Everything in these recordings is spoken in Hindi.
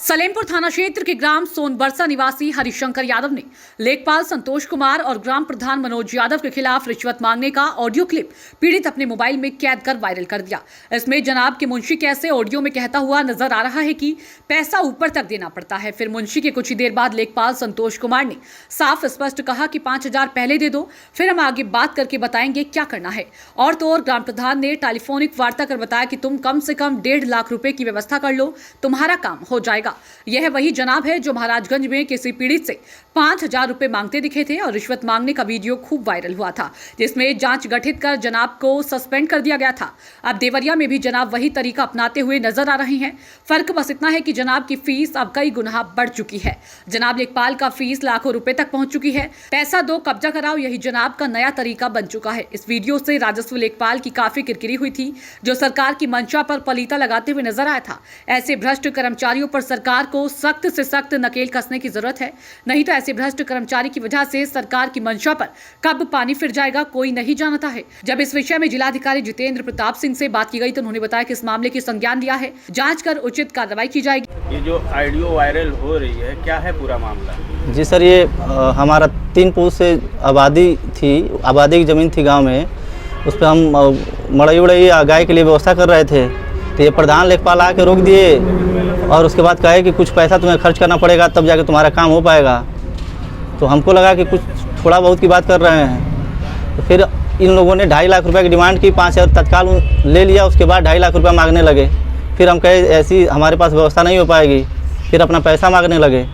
सलेमपुर थाना क्षेत्र के ग्राम सोनबरसा निवासी हरिशंकर यादव ने लेखपाल संतोष कुमार और ग्राम प्रधान मनोज यादव के खिलाफ रिश्वत मांगने का ऑडियो क्लिप पीड़ित अपने मोबाइल में कैद कर वायरल कर दिया। इसमें जनाब के मुंशी कैसे ऑडियो में कहता हुआ नजर आ रहा है कि पैसा ऊपर तक देना पड़ता है। फिर मुंशी के कुछ ही देर बाद लेखपाल संतोष कुमार ने साफ स्पष्ट कहा कि 5,000 पहले दे दो, फिर हम आगे बात करके बताएंगे क्या करना है। और तो और ग्राम प्रधान ने टेलीफोनिक वार्ता कर बताया कि तुम कम से कम 1.5 लाख रुपए की व्यवस्था कर लो, तुम्हारा काम हो जाएगा। यह वही जनाब है जो महाराजगंज में किसी पीड़ित से 5,000 रुपए मांगते दिखे थे और रिश्वत मांगने का वीडियो खूब वायरल हुआ था, जिसमें जांच गठित कर जनाब को सस्पेंड कर दिया गया था। अब देवरिया में भी जनाब वही तरीका अपनाते हुए नजर आ रहे हैं। फर्क बस इतना है कि जनाब की फीस अब कई गुना बढ़ चुकी है। जनाब लेखपाल का फीस लाखों रुपए तक पहुंच चुकी है। पैसा दो, कब्जा कराओ, यही जनाब का नया तरीका बन चुका है। इस वीडियो से राजस्व लेखपाल की काफी किरकिरी हुई थी, जो सरकार की मंशा पर पलीता लगाते हुए नजर आया था। ऐसे भ्रष्ट कर्मचारियों पर सरकार को सख्त से सख्त नकेल कसने की जरूरत है, नहीं तो ऐसे भ्रष्ट कर्मचारी की वजह से सरकार की मंशा पर कब पानी फिर जाएगा कोई नहीं जानता है। जब इस विषय में जिलाधिकारी जितेंद्र प्रताप सिंह से बात की गई तो उन्होंने बताया कि इस मामले की संज्ञान लिया है, जांच कर उचित कार्रवाई की जाएगी। ये जो ऑडियो वायरल हो रही है, क्या है पूरा मामला? जी सर, ये हमारा 3 पुरुष से आबादी की ज़मीन थी गांव में। उस पर हम मड़ई उड़ई गाय के लिए व्यवस्था कर रहे थे, तो ये प्रधान लेखपाल आके रोक दिए और उसके बाद कहे कि कुछ पैसा तुम्हें खर्च करना पड़ेगा, तब जाके तुम्हारा काम हो पाएगा। तो हमको लगा कि कुछ थोड़ा बहुत की बात कर रहे हैं, तो फिर इन लोगों ने 2.5 लाख रुपए की डिमांड की। 5,000 तत्काल ले लिया, उसके बाद 2.5 लाख रुपया मांगने लगे। फिर हम कहे ऐसी हमारे पास व्यवस्था नहीं हो पाएगी, फिर अपना पैसा मांगने लगे।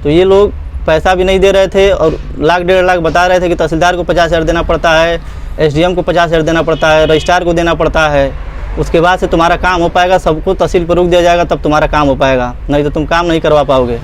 तो ये लोग पैसा भी नहीं दे रहे थे और 1.5 लाख बता रहे थे कि तहसीलदार को 50,000 देना पड़ता है, SDM को 50,000 देना पड़ता है, रजिस्ट्रार को देना पड़ता है, उसके बाद से तुम्हारा काम हो पाएगा, सबको तहसील पर रोक दिया जाएगा, तब तुम्हारा काम हो पाएगा, नहीं तो तुम काम नहीं करवा पाओगे।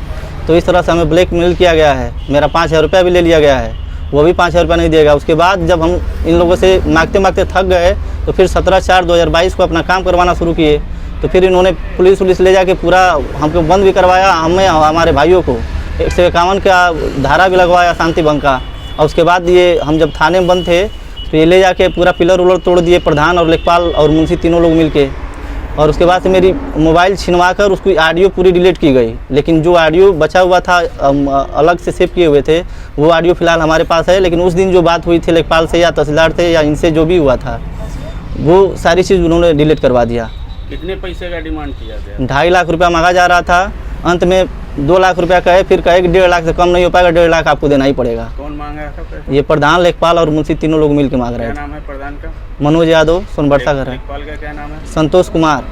तो इस तरह से हमें ब्लैकमेल किया गया है। मेरा 5,000 रुपया भी ले लिया गया है, वो भी 5,000 रुपया नहीं देगा। उसके बाद जब हम इन लोगों से मांगते मांगते थक गए तो फिर 17/4/2022 को अपना काम करवाना शुरू किए। तो फिर इन्होंने पुलिस ले जाके पूरा हमको बंद भी करवाया, हमें हमारे भाइयों को 151 का धारा भी लगवाया शांति भंग का। और उसके बाद ये हम जब थाने में बंद थे तो ये ले जाके पूरा पिलर उलर तोड़ दिए, प्रधान और लेखपाल और मुंशी तीनों लोग मिलके। और उसके बाद से मेरी मोबाइल छिनवा कर उसकी ऑडियो पूरी डिलीट की गई, लेकिन जो ऑडियो बचा हुआ था अलग से सेव किए हुए थे, वो ऑडियो फिलहाल हमारे पास है। लेकिन उस दिन जो बात हुई थी लेखपाल से या तहसीलदार से या इनसे जो भी हुआ था, वो सारी चीज़ उन्होंने डिलीट करवा दिया। कितने पैसे का डिमांड किया गया? 2.5 लाख रुपया मांगा जा रहा था, अंत में 2 लाख रुपया कहे, फिर कहे कि 1.5 लाख से कम नहीं हो पाएगा, 1.5 लाख आपको देना ही पड़ेगा। कौन मांगा था पैसा? ये प्रधान लेखपाल और मुंशी तीनों लोग मिल के मांग रहे हैं। क्या नाम है प्रधान का? मनोज यादव, सोनबरसा घर है। लेखपाल का क्या नाम है? संतोष कुमार।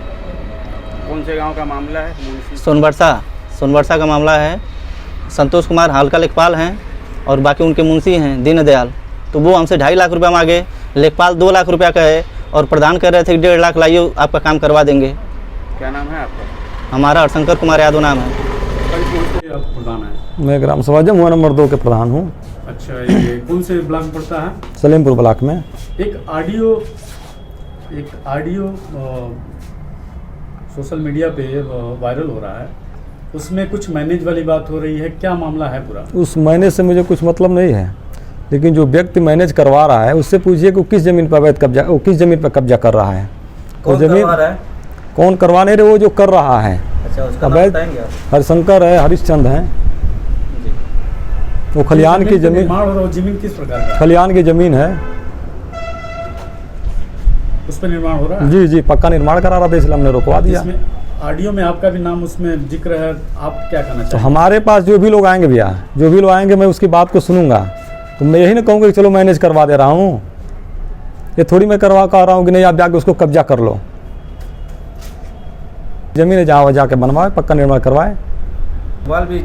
कौन से गांव का मामला है? सोनबरसा का मामला है। संतोष कुमार हल्का लेखपाल हैं और बाकी उनके मुंशी हैं दीनदयाल। तो वो हमसे 2.5 लाख रुपया मांगे, लेखपाल 2 लाख रुपया कहे और प्रधान कह रहे थे कि 1.5 लाख लाइए, आपका काम करवा देंगे। क्या नाम है आपका? हमारा हरिशंकर कुमार यादव नाम है। प्रधान है? मैं ग्राम सभा हुआ नंबर 2 के प्रधान हूँ। अच्छा, ये कौन से ब्लॉक में पड़ता है? सलेमपुर ब्लॉक में। एक ऑडियो सोशल मीडिया पे वायरल हो रहा है, उसमें कुछ मैनेज वाली बात हो रही है, क्या मामला है पूरा? उस मैनेज से मुझे कुछ मतलब नहीं है, लेकिन जो व्यक्ति मैनेज करवा रहा है उससे पूछिए कि किस जमीन पर अवैध कब्जा, वो किस जमीन पर कब्जा कर रहा है। कौन करवा रहा है? कौन करवा नहीं रहे, वो जो कर रहा है। अच्छा, उसका अवैध हरिशंकर है, हरिश्चंद है। वो खलियान की जमीन, जमीन किस प्रकार का? खलियान की जमीन है, उस पर निर्माण हो रहा है? जी, पक्का निर्माण करा रहा था, इसलिए हमने रोकवा दिया। ऑडियो में आपका भी नाम उसमें जिक्र है, आप क्या कहना चाहते हैं? तो हमारे पास जो भी लोग आएंगे भैया, जो भी लोग आएंगे, मैं उसकी बात को सुनूंगा। तो मैं यही ना कहूँगा कि चलो मैनेज करवा दे रहा हूँ, ये थोड़ी मैं कह रहा हूँ कि नहीं आप जाके उसको कब्जा कर लो। जमीन जहाँ जाके बनवाए, पक्का निर्माण करवाए। लेखपाल भी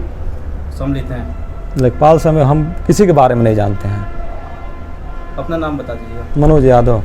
सम्मिलित हैं। लेखपाल से हम किसी के बारे में नहीं जानते हैं। अपना नाम बता दीजिए। मनोज यादव।